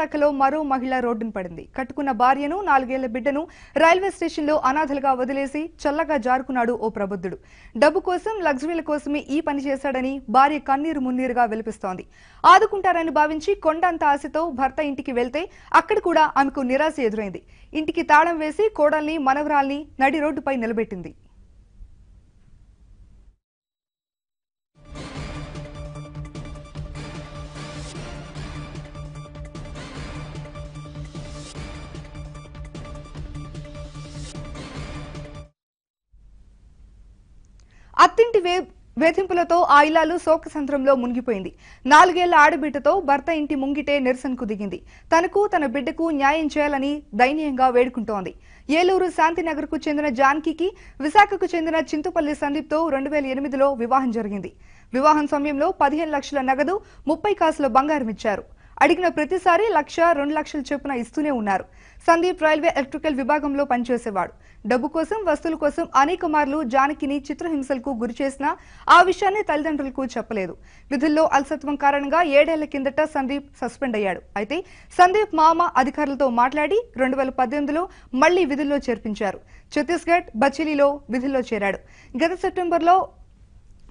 విశాఖలో మరో మహిళ రోడ్డున పడింది. కట్టుకున్న భార్యను 4 ఏళ్ల బిడ్డను రైల్వే స్టేషన్లో అనాథలుగా వదిలేసి చల్లగా జారుకున్నాడు ఓ ప్రబుద్ధుడు. డబ్బు కోసం, లగ్జరీల కోసమే ఈ పని చేశాడని భార్య కన్నీరు మున్నీరుగా విలపిస్తోంది. ఆదుకుంటారని భావించి కొండంత ఆశతో భర్త ఇంటికి వెళ్తే అక్కడ కూడా ఆమెకు నిరాశ ఎదురైంది. ఇంటికి తాళం వేసి కోడల్ని, మనవరాల్ని నడి రోడ్డుపై నిలబెట్టింది. అత్తింటి వేధింపులతో ఆ ఇల్లాలు శోకసంద్రంలో మునిగిపోయింది. 4 ఏళ్ల ఆడబిడ్డతో భర్త ఇంటి ముంగిటే నిరసనకు దిగింది. తనకు, తన బిడ్డకు న్యాయం చేయాలని దయనీయంగా వేడుకుంటోంది. ఏలూరు శాంతినగర్కు చెందిన జానకికి విశాఖకు చెందిన చింతపల్లి సందీప్తో 2008లో వివాహం జరిగింది. వివాహం సమయంలో 15 లక్షల నగదు, 30 కాసుల బంగారం ఇచ్చారు. అడిగిన ప్రతిసారి 1,00,000, 2 లక్షల చొప్పున ఇస్తూనే ఉన్నారు. సందీప్ రైల్వే ఎలక్ట్రికల్ విభాగంలో పనిచేసేవాడు. డబ్బు కోసం, వస్తువుల కోసం అనేక మార్లు జానకిని చిత్రహింసలకు గురిచేసినా ఆ విషయాన్ని తల్లిదండ్రులకు చెప్పలేదు. విధుల్లో అలసత్వం కారణంగా 7 ఏళ్ల కిందట సందీప్ సస్పెండ్ అయ్యాడు. అయితే సందీప్ మామ అధికారులతో మాట్లాడి 2018లో మళ్లీ విధుల్లో చేర్పించారు. ఛత్తీస్గఢ్ బచేలీలో విధుల్లో చేరాడు. గత సెప్టెంబర్లో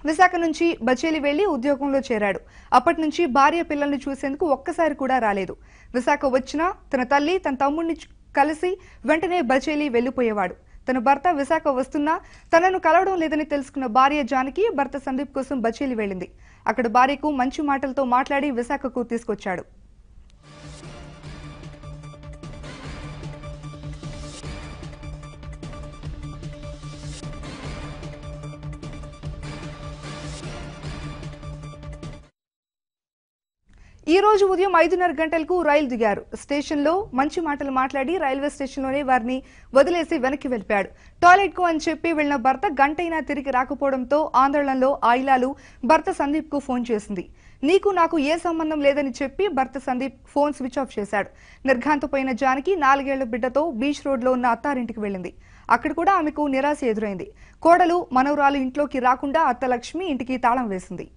విశాఖ నుంచి బచేలి వెళ్లి ఉద్యోగంలో చేరాడు. అప్పటి నుంచి భార్య పిల్లల్ని చూసేందుకు ఒక్కసారి కూడా రాలేదు. విశాఖ వచ్చినా తన తల్లి, తన తమ్ముడిని కలిసి వెంటనే బచేలి వెళ్లిపోయేవాడు. తన భర్త విశాఖ వస్తున్నా తనను కలవడం లేదని తెలుసుకున్న భార్య జానకి భర్త సందీప్ కోసం బచేలి వెళ్లింది. అక్కడ భార్యకు మంచి మాటలతో మాట్లాడి విశాఖకు తీసుకొచ్చాడు. ఈ రోజు ఉదయం 5:30 గంటలకు రైలు దిగారు. స్టేషన్లో మంచి మాటలు మాట్లాడి రైల్వే స్టేషన్లోనే వారిని వదిలేసి వెనక్కి వెళ్ళిపోయాడు. టాయిలెట్ కు అని చెప్పి వెళ్లిన భర్త గంటైనా తిరిగి రాకపోవడంతో ఆందోళనలో ఆ ఇల్లాలు భర్త సందీప్ కు ఫోన్ చేసింది. నీకు నాకు ఏ సంబంధం లేదని చెప్పి భర్త సందీప్ ఫోన్ స్విచ్ ఆఫ్ చేశాడు. నిర్ఘాంతపోయిన జానకి 4 ఏళ్ల బిడ్డతో బీచ్ రోడ్ లో ఉన్న అత్తారింటికి వెళ్లింది. అక్కడ కూడా ఆమెకు నిరాశ ఎదురైంది. కోడలు, మనవరాలు ఇంట్లోకి రాకుండా అత్త లక్ష్మి ఇంటికి తాళం వేసింది.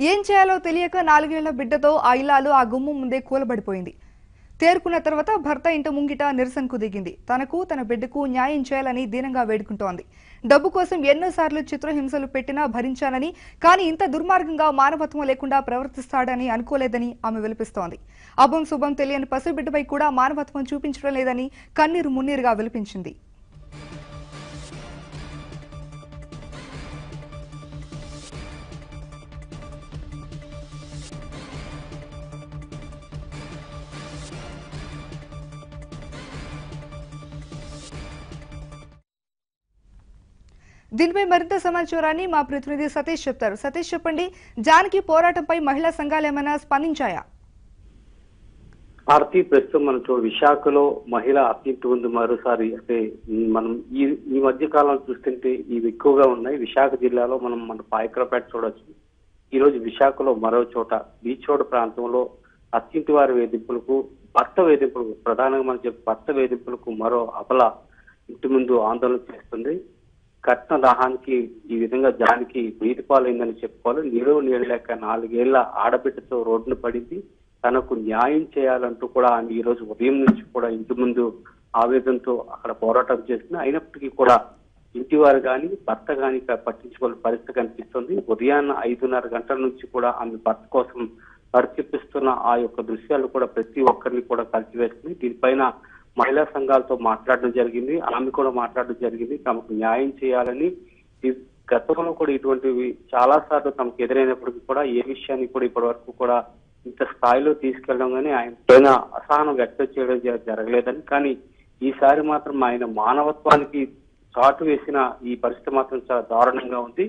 ఏం చేయాలో తెలియక 4 ఏళ్ల బిడ్డతో ఆ ఇల్లాలు ఆ గుమ్మం ముందే కూలబడిపోయింది. తేరుకున్న తర్వాత భర్త ఇంటి ముంగిట నిరసనకు దిగింది. తనకు, తన బిడ్డకు న్యాయం చేయాలని దీనంగా వేడుకుంటోంది. డబ్బు కోసం ఎన్నోసార్లు చిత్రహింసలు పెట్టినా భరించానని, కానీ ఇంత దుర్మార్గంగా మానవత్వం లేకుండా ప్రవర్తిస్తాడని అనుకోలేదని ఆమె విలపిస్తోంది. అభం శుభం తెలియని పసిబిడ్డపై కూడా మానవత్వం చూపించడం లేదని కన్నీరు మున్నీరుగా విలపించింది. దీనిపై మరింత సమాచారాన్ని మా ప్రతినిధి సతీష్ చెప్తారు. సతీష్, చెప్పండి, జానకి పోరాటంపై మహిళా సంఘాలు ఏమైనా స్పందించాయా? భారతీయ ప్రస్తుతం మనతో విశాఖలో మహిళ అత్యంత ఉంది. మరోసారి అంటే మనం ఈ మధ్య కాలం చూస్తుంటే ఇవి ఎక్కువగా ఉన్నాయి. విశాఖ జిల్లాలో మన పాయకరపేట చూడొచ్చు. ఈ రోజు విశాఖలో మరో చోట బీచ్ రోడ్ ప్రాంతంలో అత్యంత వారి వేధింపులకు, భర్త వేధింపులకు, ప్రధానంగా మనం చెప్పే భర్త వేధింపులకు మరో అబల ఇంటి ముందు ఆందోళన చేస్తుంది. కట్న దాహానికి ఈ విధంగా జానికి వీధిపాలైందని చెప్పుకోవాలి. నీడలేక 4 ఏళ్ల ఆడబిడ్డతో రోడ్డును పడింది. తనకు న్యాయం చేయాలంటూ కూడా ఆమె ఈ రోజు ఉదయం నుంచి కూడా ఇంటి ముందు ఆవేదనతో అక్కడ పోరాటం చేస్తుంది. అయినప్పటికీ కూడా ఇంటి వారు కానీ, భర్త కానీ పట్టించుకోవాల్సిన పరిస్థితి కనిపిస్తుంది. ఉదయాన్న 5:30 గంటల నుంచి కూడా ఆమె భర్త కోసం పరిచెప్పిస్తున్న ఆ యొక్క దృశ్యాలు కూడా ప్రతి ఒక్కరిని కూడా కలిసివేస్తుంది. దీనిపైన మహిళా సంఘాలతో మాట్లాడడం జరిగింది. ఆమె కూడా మాట్లాడడం జరిగింది. తమకు న్యాయం చేయాలని. గతంలో కూడా ఇటువంటివి చాలా సార్లు తమకు ఎదురైనప్పటికీ కూడా ఏ విషయాన్ని కూడా ఇప్పటి వరకు కూడా ఇంత స్థాయిలో తీసుకెళ్లడం కానీ ఆయన పైన అసహనం వ్యక్తం చేయడం జరగలేదని, కానీ ఈసారి మాత్రం ఆయన మానవత్వానికి చాటు వేసిన ఈ పరిస్థితి మాత్రం చాలా దారుణంగా ఉంది.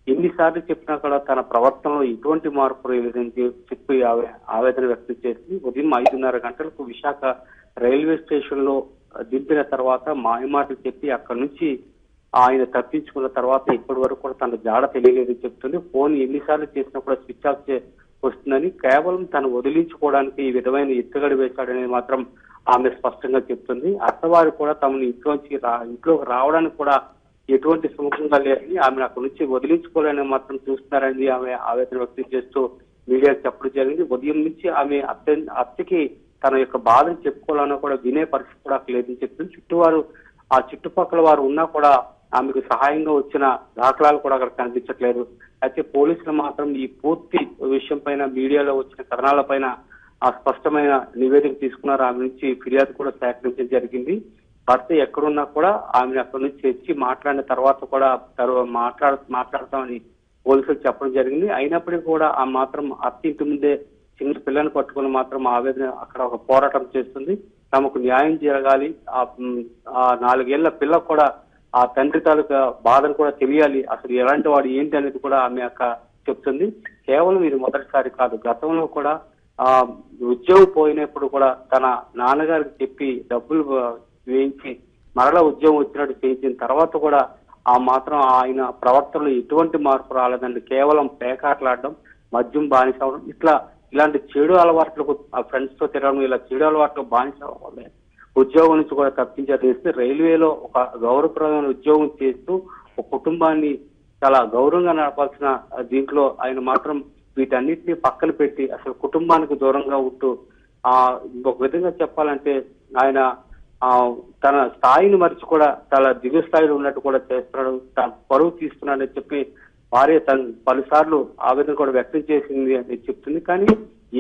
ఎన్నిసార్లు చెప్పినా కూడా తన ప్రవర్తనలో ఎటువంటి మార్పు లేదని చెప్పి ఆవేదన వ్యక్తం చేసింది. ఉదయం 5:30 గంటలకు విశాఖ రైల్వే స్టేషన్ లో దింపిన తర్వాత మాయమాటలు చెప్పి అక్కడి నుంచి ఆయన తప్పించుకున్న తర్వాత ఇప్పటి వరకు కూడా తన జాడ తెలియలేదని చెప్తుంది. ఫోన్ ఎన్నిసార్లు చేసినా కూడా స్విచ్ ఆఫ్ వస్తుందని, కేవలం తను వదిలించుకోవడానికి ఈ విధమైన ఎత్తుగడ వేశాడనేది మాత్రం ఆమె స్పష్టంగా చెప్తుంది. అత్తవారు కూడా తమను ఇంట్లోకి రావడానికి కూడా ఎటువంటి సుముఖంగా లేదని, ఆమె అక్కడి నుంచి వదిలించుకోవాలని మాత్రం చూస్తున్నారని ఆమె ఆవేదన వ్యక్తం చేస్తూ మీడియాకు చెప్పడం జరిగింది. ఉదయం నుంచి ఆమె అత్తకి తన యొక్క బాధను చెప్పుకోవాలన్నా కూడా వినే పరిస్థితి కూడా లేదని చెప్తుంది. చుట్టుపక్కల వారు ఉన్నా కూడా ఆమెకు సహాయంగా వచ్చిన దాఖలాలు కూడా అక్కడ కనిపించట్లేదు. అయితే పోలీసులు మాత్రం ఈ పూర్తి విషయం పైన మీడియాలో వచ్చిన కథనాల పైన స్పష్టమైన నివేదిక తీసుకున్నారు. ఆమె నుంచి ఫిర్యాదు కూడా సేకరించడం జరిగింది. భర్త ఎక్కడున్నా కూడా ఆమెను అక్కడి నుంచి తెచ్చి మాట్లాడిన తర్వాత కూడా మాట్లాడతామని పోలీసులు చెప్పడం జరిగింది. అయినప్పటికీ కూడా ఆ మాత్రం అత్త ఇంటి ముందే చిన్న పిల్లని పట్టుకుని మాత్రం ఆవేదన అక్కడ ఒక పోరాటం చేస్తుంది. తమకు న్యాయం జరగాలి, ఆ 4 ఏళ్ల పిల్లకు కూడా ఆ తండ్రి తాలూకా బాధను కూడా తెలియాలి, అసలు ఎలాంటి వాడు ఏంటి అనేది కూడా ఆమె అక్క చెప్తుంది. కేవలం ఇది మొదటిసారి కాదు, గతంలో కూడా ఉద్యోగం పోయినప్పుడు కూడా తన నాన్నగారికి చెప్పి డబ్బులు వేయించి మరలా ఉద్యోగం వచ్చినట్టు చేయించిన తర్వాత కూడా ఆ మాత్రం ఆయన ప్రవర్తనలో ఎటువంటి మార్పు రాలేదండి. కేవలం పేకాటలాడడం, మద్యం బానిస అవడం, ఇలాంటి చెడు అలవాట్లకు ఆ ఫ్రెండ్స్ తో తిరగడం, ఇలా చెడు అలవాట్లకు బానిస అవ్వడం, ఉద్యోగం నుంచి కూడా తప్పించేస్తే రైల్వేలో ఒక గౌరవప్రదమైన ఉద్యోగం చేస్తూ ఒక కుటుంబాన్ని చాలా గౌరవంగా నడపాల్సిన దీంట్లో ఆయన మాత్రం వీటన్నిటిని పక్కన పెట్టి అసలు కుటుంబానికి దూరంగా ఉంటూ ఒక విధంగా చెప్పాలంటే ఆయన తన స్థాయిని మరిచి కూడా చాలా దిగు స్థాయిలో ఉన్నట్టు కూడా చేస్తున్నాడు, తన పరువు తీస్తున్నాడని చెప్పి భార్య తను పలుసార్లు ఆవేదన కూడా వ్యక్తం చేసింది అని చెప్తుంది. కానీ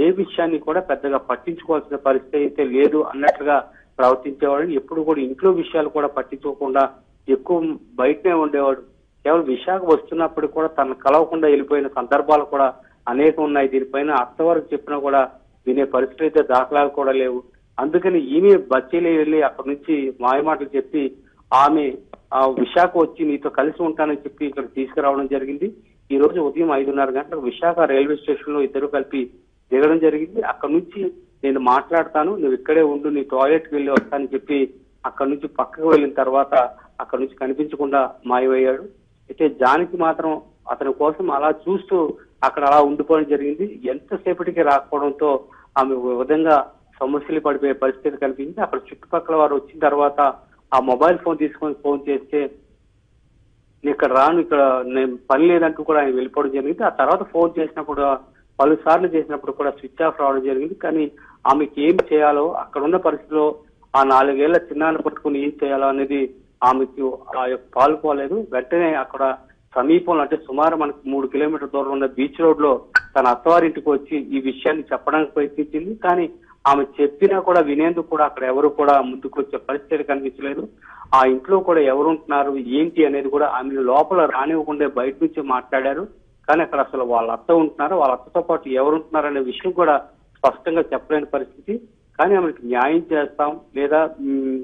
ఏ విషయాన్ని కూడా పెద్దగా పట్టించుకోవాల్సిన పరిస్థితి అయితే లేదు అన్నట్లుగా ప్రవర్తించేవాడు. ఎప్పుడు కూడా ఇంట్లో విషయాలు కూడా పట్టించుకోకుండా ఎక్కువ బయటనే ఉండేవాడు. కేవలం విశాఖ వస్తున్నప్పుడు కూడా తను కలవకుండా వెళ్ళిపోయిన సందర్భాలు కూడా అనేకం ఉన్నాయి. దీనిపైన అత్తవారికి చెప్పినా కూడా వినే పరిస్థితి అయితే దాఖలాలు కూడా లేవు. అందుకని ఈమె బచ్చీలు వెళ్ళి అక్కడి నుంచి మాయమాటలు చెప్పి ఆమె విశాఖ వచ్చి నీతో కలిసి ఉంటానని చెప్పి ఇక్కడ తీసుకురావడం జరిగింది. ఈ రోజు ఉదయం 5:30 గంటలకు విశాఖ రైల్వే స్టేషన్ లో ఇద్దరు కలిపి దిగడం జరిగింది. అక్కడ నుంచి నేను మాట్లాడతాను, నువ్వు ఇక్కడే ఉండు, నీ టాయిలెట్కి వెళ్ళి వస్తానని చెప్పి అక్కడ నుంచి పక్కకు వెళ్ళిన తర్వాత అక్కడ నుంచి కనిపించకుండా మాయమయ్యాడు. అయితే జానకి మాత్రం అతని కోసం అలా చూస్తూ అక్కడ అలా ఉండిపోవడం జరిగింది. ఎంతసేపటికి రాకపోవడంతో ఆమె విధంగా సమస్యలు పడిపోయే పరిస్థితి కనిపించింది. అక్కడ చుట్టుపక్కల వారు వచ్చిన తర్వాత ఆ మొబైల్ ఫోన్ తీసుకొని ఫోన్ చేస్తే ఇక్కడ రాను, ఇక్కడ నేను పని లేదంటూ కూడా ఆయన వెళ్ళిపోవడం జరిగింది. ఆ తర్వాత ఫోన్ చేసినప్పుడు పలుసార్లు చేసినప్పుడు కూడా స్విచ్ ఆఫ్ రావడం జరిగింది. కానీ ఆమెకి ఏం చేయాలో అక్కడ ఉన్న పరిస్థితిలో ఆ 4 ఏళ్ల చిన్నాన్ని పట్టుకుని ఏం చేయాలో అనేది ఆమెకు పాల్పోలేదు. వెంటనే అక్కడ సమీపంలో అంటే సుమారు మనకు 3 కిలోమీటర్ల దూరం ఉన్న బీచ్ రోడ్ లో తన అత్తవారింటికి వచ్చి ఈ విషయాన్ని చెప్పడానికి ప్రయత్నించింది. కానీ ఆమె చెప్పినా కూడా వినేందుకు కూడా అక్కడ ఎవరు కూడా ముందుకు వచ్చే పరిస్థితి కనిపించలేదు. ఆ ఇంట్లో కూడా ఎవరు ఉంటున్నారు ఏంటి అనేది కూడా ఆమె లోపల రానివ్వకుండా బయట నుంచి మాట్లాడారు. కానీ అక్కడ అసలు వాళ్ళ అత్త ఉంటున్నారు, వాళ్ళ అత్తతో పాటు ఎవరు ఉంటున్నారు అనే విషయం కూడా స్పష్టంగా చెప్పలేని పరిస్థితి. కానీ ఆమెకి న్యాయం చేస్తాం లేదా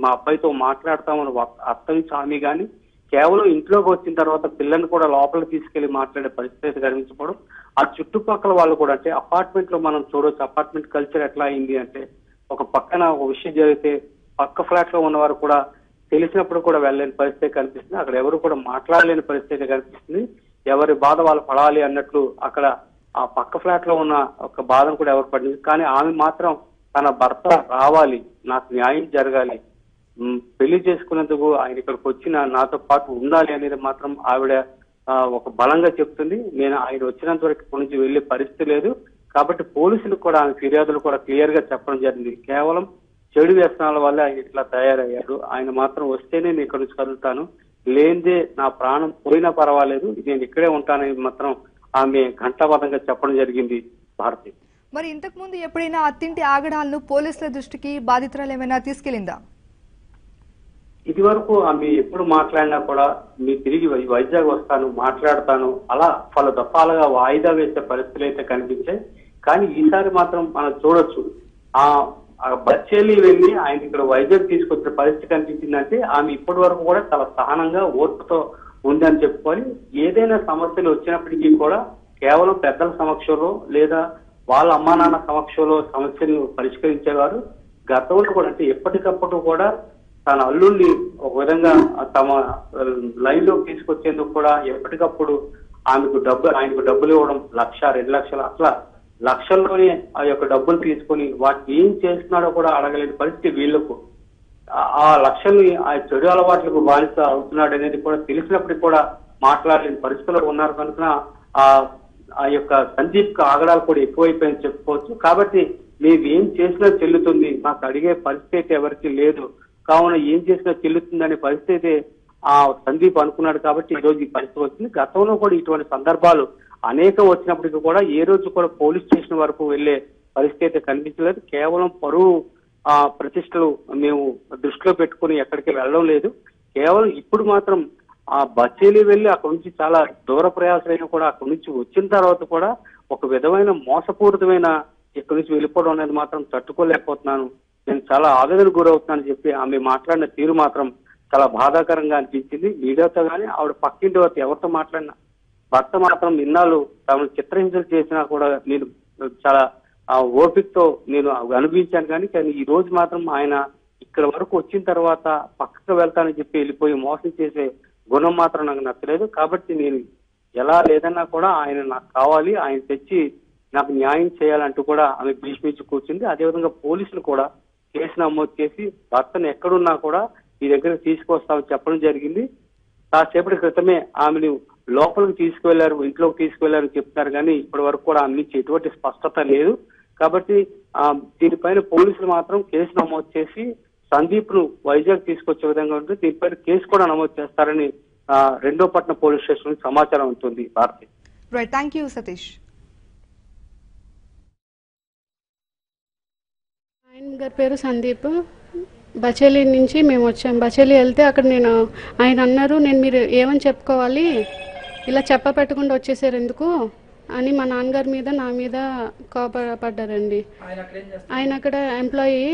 మా అబ్బాయితో మాట్లాడతామని అత్త నుంచి హామీ కానీ కేవలం ఇంట్లోకి వచ్చిన తర్వాత పిల్లల్ని కూడా లోపలికి తీసుకెళ్లి మాట్లాడే పరిస్థితి కనిపించకపోవడం. ఆ చుట్టుపక్కల వాళ్ళు కూడా అంటే అపార్ట్మెంట్ లో మనం చూడొచ్చు, అపార్ట్మెంట్ కల్చర్ ఎట్లా అయింది అంటే ఒక పక్కన ఒక విషయం జరిగితే పక్క ఫ్లాట్ లో ఉన్నవారు కూడా తెలిసినప్పుడు కూడా వెళ్ళలేని పరిస్థితి కనిపిస్తుంది. అక్కడ ఎవరు కూడా మాట్లాడలేని పరిస్థితి కనిపిస్తుంది. ఎవరి బాధ వాళ్ళు పడాలి అన్నట్లు అక్కడ ఆ పక్క ఫ్లాట్ లో ఉన్న ఒక బాధను కూడా ఎవరు పడింది. కానీ ఆమె మాత్రం తన భర్త రావాలి, నాకు న్యాయం జరగాలి, పెళ్లి చేసుకున్నందుకు ఆయన ఇక్కడికి వచ్చిన నాతో పాటు ఉండాలి అనేది మాత్రం ఆవిడ ఒక బలంగా చెప్తుంది. నేను ఆయన వచ్చినంత వరకు ఇక్కడి నుంచి వెళ్లే పరిస్థితి లేదు. కాబట్టి పోలీసులకు కూడా ఆమె ఫిర్యాదులు కూడా క్లియర్ గా చెప్పడం జరిగింది. కేవలం చెడు వ్యసనాల వల్ల ఆయన ఇట్లా తయారయ్యాడు, ఆయన మాత్రం వస్తేనే నేను ఇక్కడ నుంచి కదులుతాను, లేనిదే నా ప్రాణం పోయినా పర్వాలేదు, నేను ఇక్కడే ఉంటానని మాత్రం ఆమె ఘంటాబద్ధంగా చెప్పడం జరిగింది. భారతి, మరి ఇంతకు ముందు ఎప్పుడైనా అత్తింటి ఆగడాలను పోలీసుల దృష్టికి బాధితురాలు ఏమైనా తీసుకెళ్లిందా? ఇది వరకు ఆమె ఎప్పుడు మాట్లాడినా కూడా మీ తిరిగి వైజాగ్ వస్తాను, మాట్లాడతాను, అలా పలు దఫాలుగా వాయిదా వేసే పరిస్థితులు అయితే కనిపించాయి. కానీ ఈసారి మాత్రం మనం చూడొచ్చు, ఆ బచ్చేలి వెళ్ళి ఆయన ఇక్కడ వైజాగ్ తీసుకొచ్చే పరిస్థితి కనిపించిందంటే ఆమె ఇప్పటి వరకు కూడా చాలా సహనంగా ఓర్పుతో ఉందని చెప్పుకోవాలి. ఏదైనా సమస్యలు వచ్చినప్పటికీ కూడా కేవలం పెద్దల సమక్షంలో లేదా వాళ్ళ అమ్మా నాన్న సమక్షంలో సమస్యలను పరిష్కరించేవారు. గతంలో కూడా అంటే ఎప్పటికప్పుడు కూడా తన అల్లుల్ని ఒక విధంగా తమ లైన్ లోకి తీసుకొచ్చేందుకు కూడా ఎప్పటికప్పుడు ఆయనకు డబ్బులు ఇవ్వడం, 1,00,000, 2 లక్షలు అట్లా లక్షల్లోనే ఆ యొక్క డబ్బులు తీసుకొని వాటిని ఏం చేస్తున్నాడో కూడా అడగలేని పరిస్థితి వీళ్లకు. ఆ లక్షల్ని ఆ చెడు అలవాట్లకు బానిస అవుతున్నాడు అనేది కూడా తెలిసినప్పటికీ కూడా మాట్లాడలేని పరిస్థితుల్లో ఉన్నారు కనుక ఆ యొక్క సందీప్ ఆగడాలు కూడా ఎక్కువైపోయింది చెప్పుకోవచ్చు. కాబట్టి మేము ఏం చేసినా చెల్లుతుంది, మాకు అడిగే పరిస్థితి ఎవరికి లేదు, కావున ఏం చేసినా చెల్లుతుంది అనే పరిస్థితి ఆ సందీప్ అనుకున్నాడు. కాబట్టి ఈ రోజు ఈ పరిస్థితి వచ్చింది. గతంలో కూడా ఇటువంటి సందర్భాలు అనేకం వచ్చినప్పటికీ కూడా ఏ రోజు కూడా పోలీస్ స్టేషన్ వరకు వెళ్లే పరిస్థితి అయితే కనిపించలేదు. కేవలం పరువు ప్రతిష్టలు మేము దృష్టిలో పెట్టుకుని ఎక్కడికి వెళ్ళడం లేదు. కేవలం ఇప్పుడు మాత్రం ఆ బచ్చేలి వెళ్లి అక్కడి నుంచి చాలా దూర ప్రయాసమైనా కూడా అక్కడి నుంచి వచ్చిన తర్వాత కూడా ఒక విధమైన మోసపూరితమైన ఇక్కడి నుంచి వెళ్ళిపోవడం అనేది మాత్రం తట్టుకోలేకపోతున్నాను, నేను చాలా ఆవేదనకు గురవుతున్నానని చెప్పి ఆమె మాట్లాడిన తీరు మాత్రం చాలా బాధాకరంగా అనిపించింది. మీడియాతో కానీ ఆవిడ పక్కింటి వద్ద ఎవరితో మాట్లాడినా భర్త మాత్రం ఇన్నాళ్ళు తమను చిత్రహింసలు చేసినా కూడా నేను చాలా ఓపికతో నేను అనుభవించాను. కానీ ఈ రోజు మాత్రం ఆయన ఇక్కడ వరకు వచ్చిన తర్వాత పక్కకు వెళ్తానని చెప్పి వెళ్ళిపోయి మోసం చేసే గుణం మాత్రం నాకు నచ్చలేదు. కాబట్టి నేను ఎలా లేదన్నా కూడా ఆయన నాకు కావాలి, ఆయన తెచ్చి నాకు న్యాయం చేయాలంటూ కూడా ఆమె భీష్మించి కూర్చుంది. అదేవిధంగా పోలీసులు కూడా కేసు నమోదు చేసి భర్తను ఎక్కడున్నా కూడా ఈ దగ్గరకు తీసుకొస్తామని చెప్పడం జరిగింది. కాసేపటి క్రితమే ఆమెను లోపలికి తీసుకువెళ్లారు, ఇంట్లోకి తీసుకువెళ్లారని చెప్తున్నారు. కానీ ఇప్పటి వరకు కూడా ఆమె నుంచి ఎటువంటి స్పష్టత లేదు. కాబట్టి దీనిపైన పోలీసులు మాత్రం కేసు నమోదు చేసి సందీప్ ను వైజాగ్ తీసుకొచ్చే విధంగా ఉంటుంది. దీనిపైన కేసు కూడా నమోదు చేస్తారని రెండోపట్నం పోలీస్ స్టేషన్ సమాచారం ఉంటుంది. Bharati. Right, thank you Satish. ఆయన గారి పేరు సందీప్. బచేలి నుంచి మేము వచ్చాం. బచేలి వెళ్తే అక్కడ ఆయన అన్నారు, నేను మీరు ఏమని చెప్పుకోవాలి, ఇలా చెప్పపెట్టకుండా వచ్చేసారు ఎందుకు అని మా నాన్నగారి మీద నా మీద కోపపడ్డారండి. ఆయన అక్కడ ఎంప్లాయీ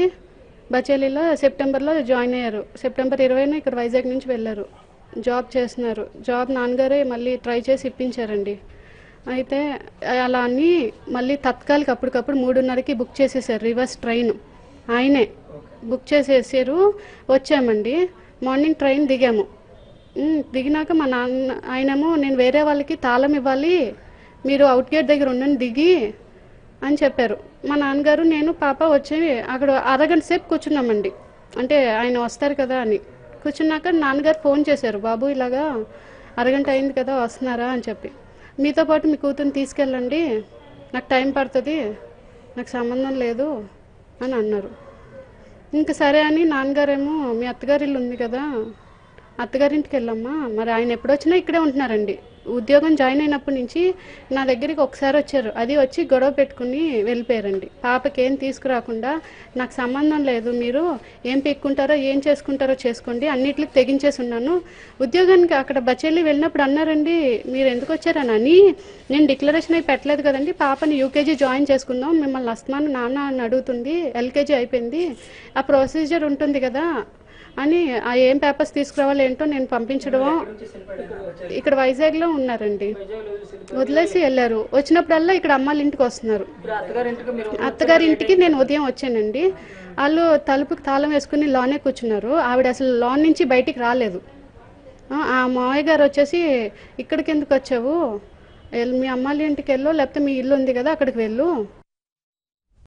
బచేలీలో సెప్టెంబర్లో జాయిన్ అయ్యారు. సెప్టెంబర్ 20న ఇక్కడ వైజాగ్ నుంచి వెళ్ళారు, జాబ్ చేస్తున్నారు. జాబ్ నాన్నగారే మళ్ళీ ట్రై చేసి ఇప్పించారండి. అయితే అలా అని మళ్ళీ తత్కాలకి అప్పటికప్పుడు 3:30కి బుక్ చేసేసారు రివర్స్ ట్రైన్. ఆయనే బుక్ చేసేసారు. వచ్చామండి. మార్నింగ్ ట్రైన్ దిగాము. దిగినాక మా నాన్న ఆయనేమో నేను వేరే వాళ్ళకి తాళం ఇవ్వాలి, మీరు అవుట్ గేట్ దగ్గర ఉండండి దిగి అని చెప్పారు. మా నాన్నగారు నేను పాప వచ్చి అక్కడ అరగంట సేపు కూర్చున్నామండి. అంటే ఆయన వస్తారు కదా అని కూర్చున్నాక నాన్నగారు ఫోన్ చేశారు, బాబు ఇలాగా అరగంట అయింది కదా వస్తున్నారా అని చెప్పి, మీతో పాటు మీ కూతుర్ని తీసుకెళ్ళండి, నాకు టైం పడుతుంది, నాకు సంబంధం లేదు అని అన్నారు. ఇంకా సరే అని నాన్నగారేమో మీ అత్తగారి ఇల్లు ఉంది కదా అత్తగారింటికి వెళ్ళమ్మా, మరి ఆయన ఎప్పుడొచ్చినా ఇక్కడే ఉంటున్నారండి. ఉద్యోగం జాయిన్ అయినప్పటి నుంచి నా దగ్గరికి ఒకసారి వచ్చారు, అది వచ్చి గొడవ పెట్టుకుని వెళ్ళిపోయారండి. పాపకి ఏం తీసుకురాకుండా నాకు సంబంధం లేదు, మీరు ఏం పెక్కుంటారో ఏం చేసుకుంటారో చేసుకోండి, అన్నిటికి తెగించేసి ఉన్నాను. ఉద్యోగానికి అక్కడ బచేలి వెళ్ళినప్పుడు అన్నారండి, మీరు ఎందుకు వచ్చారని. నేను డిక్లరేషన్ అయి పెట్టలేదు కదండి, పాపని యూకేజీ జాయిన్ చేసుకుందాం, మిమ్మల్ని వస్తున్నాను నాన్న అని అడుగుతుంది, ఎల్కేజీ అయిపోయింది, ఆ ప్రొసీజర్ ఉంటుంది కదా అని ఆ ఏం పేపర్స్ తీసుకురావాలి ఏంటో నేను పంపించడం. ఇక్కడ వైజాగ్లో ఉన్నారండి, వదిలేసి వెళ్ళారు. వచ్చినప్పుడల్లా ఇక్కడ అమ్మాళ్ళ ఇంటికి వస్తున్నారు. అత్తగారింటికి నేను ఉదయం వచ్చానండి. వాళ్ళు తలుపుకి తాళం వేసుకుని లోనే కూర్చున్నారు. ఆవిడ అసలు లోన్ నుంచి బయటికి రాలేదు. ఆ మావయ్య గారు వచ్చేసి ఇక్కడికి ఎందుకు వచ్చావు, మీ అమ్మాళ్ళ ఇంటికి వెళ్ళు, లేకపోతే మీ ఇల్లు ఉంది కదా అక్కడికి వెళ్ళు